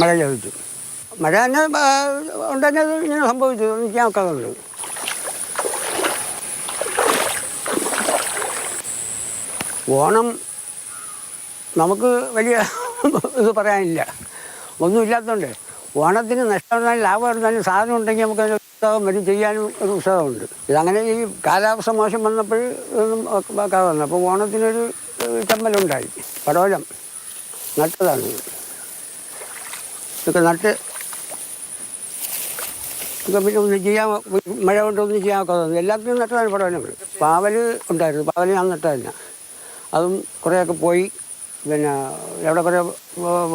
മഴ ചോദിച്ചു. മഴ തന്നെ ഉണ്ടെങ്കിൽ ഇങ്ങനെ സംഭവിച്ചു. ഞാൻ ഒക്കാതുണ്ട്. ഓണം നമുക്ക് വലിയ ഇത് പറയാനില്ല, ഒന്നുമില്ലാത്തതുകൊണ്ട്. ഓണത്തിന് നഷ്ടം വന്നാലും ലാഭം എടുത്താലും സാധനം ഉണ്ടെങ്കിൽ നമുക്കതിന് ഉത്സവം വരും, ചെയ്യാനും ഒരു ഉത്സവമുണ്ട്. ഇതങ്ങനെ ഈ കാലാവസ്ഥ മോശം വന്നപ്പോൾ ഇതൊന്നും വെക്കാതെ വന്നു. അപ്പോൾ ഓണത്തിനൊരു ചമ്മലുണ്ടായി. പടവലം നട്ടതാണ്. ഇതൊക്കെ നട്ട് ഇതൊക്കെ പിന്നെ ഒന്നും ചെയ്യാൻ, മഴ കൊണ്ടൊന്നും ചെയ്യാൻ ഒക്കാതെ എല്ലാത്തിനും നട്ടതാണ് പടവലങ്ങൾ. പാവൽ ഉണ്ടായിരുന്നു, പാവൽ ഞാൻ നട്ടതല്ല. അതും കുറേയൊക്കെ പോയി. പിന്നെ എവിടെ കുറേ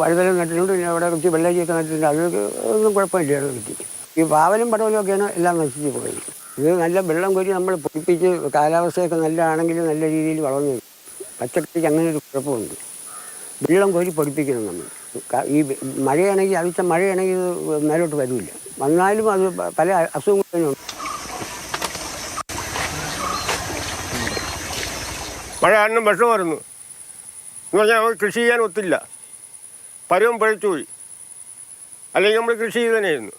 വഴുതലും നട്ടിട്ടുണ്ട്, പിന്നെ എവിടെ കുറച്ച് വെള്ളരിയൊക്കെ നട്ടിട്ടുണ്ട്. അതൊക്കെ ഒന്നും കുഴപ്പമില്ല. കിട്ടി. ഈ പാവലും പടവലും ഒക്കെയാണ് എല്ലാം നശിച്ച് പോയി. ഇത് നല്ല വെള്ളം കോരി നമ്മൾ പൊടിപ്പിച്ച് കാലാവസ്ഥയൊക്കെ നല്ലതാണെങ്കിൽ നല്ല രീതിയിൽ വളർന്നു വരും. പച്ചക്കറിക്ക് അങ്ങനെ ഒരു കുഴപ്പമുണ്ട്. വെള്ളം കോരി പൊടിപ്പിക്കണം നമ്മൾ. ഈ മഴയാണെങ്കിൽ അവിടുത്തെ മഴയാണെങ്കിൽ ഇത് മേലോട്ട് വരില്ല. വന്നാലും അത് പല അസുഖങ്ങളുണ്ട്. മഴ കാരണം വിഷമായിരുന്നു എന്ന് പറഞ്ഞാൽ നമുക്ക് കൃഷി ചെയ്യാൻ ഒത്തില്ല. പരുവം പഴിച്ചു പോയി. അല്ലെങ്കിൽ നമ്മൾ കൃഷി ചെയ്ത് തന്നെയായിരുന്നു.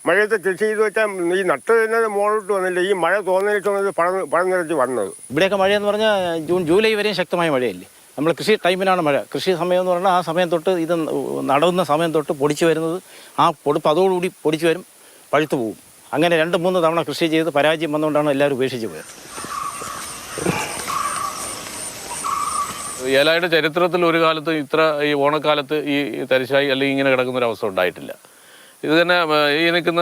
മഴയത്ത് കൃഷി ചെയ്ത് വെച്ചാൽ ഈ നട്ട് തന്നെ മുകളിലോട്ട് വന്നില്ല. ഈ മഴ തോന്നിയിട്ടാണ് പഴം നിറച്ച് വന്നത്. ഇവിടെയൊക്കെ മഴയെന്ന് പറഞ്ഞാൽ ജൂൺ ജൂലൈ വരെയും ശക്തമായ മഴയല്ലേ. നമ്മൾ കൃഷി ടൈമിനാണ് മഴ. കൃഷി സമയം എന്ന് പറഞ്ഞാൽ ആ സമയം തൊട്ട് ഇത് നടുന്ന സമയം തൊട്ട് പൊടിച്ച് വരുന്നത്, ആ പൊടിപ്പ് അതോടുകൂടി പൊടിച്ച് വരും, പഴുത്തു പോകും. അങ്ങനെ 2-3 തവണ കൃഷി ചെയ്ത് പരാജയം വന്നുകൊണ്ടാണ് എല്ലാവരും ഉപേക്ഷിച്ച് പോയത്. ഏലായുടെ ചരിത്രത്തിൽ ഒരു കാലത്ത് ഇത്ര ഈ ഓണക്കാലത്ത് ഈ തരിശായി അല്ലെങ്കിൽ ഇങ്ങനെ കിടക്കുന്നൊരവസ്ഥ ഉണ്ടായിട്ടില്ല. ഇത് തന്നെ ഈ നിൽക്കുന്ന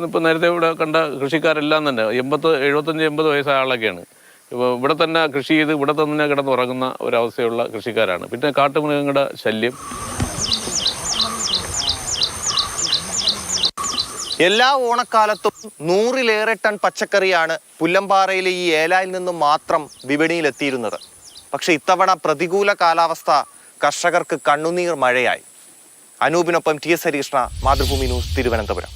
ഇപ്പം നേരത്തെ ഇവിടെ കണ്ട കൃഷിക്കാരെല്ലാം തന്നെ 75-80 വയസ്സായ ആളൊക്കെയാണ്. ഇവിടെ തന്നെ കൃഷി ചെയ്ത് ഇവിടെ തന്നെ കിടന്നുറങ്ങുന്ന ഒരവസ്ഥയുള്ള കൃഷിക്കാരാണ്. പിന്നെ കാട്ടുമൃഗങ്ങളുടെ ശല്യം. എല്ലാ ഓണക്കാലത്തും 100-ലേറെ ടൺ പച്ചക്കറിയാണ് പുല്ലമ്പാറയിലെ ഈ ഏലായിൽ നിന്നും മാത്രം വിപണിയിലെത്തിയിരുന്നത്. പക്ഷെ ഇത്തവണ പ്രതികൂല കാലാവസ്ഥ കർഷകർക്ക് കണ്ണുനീർ മഴയായി. അനൂപിനൊപ്പം TS ഹരീഷ്ണ, മാതൃഭൂമി ന്യൂസ്, തിരുവനന്തപുരം.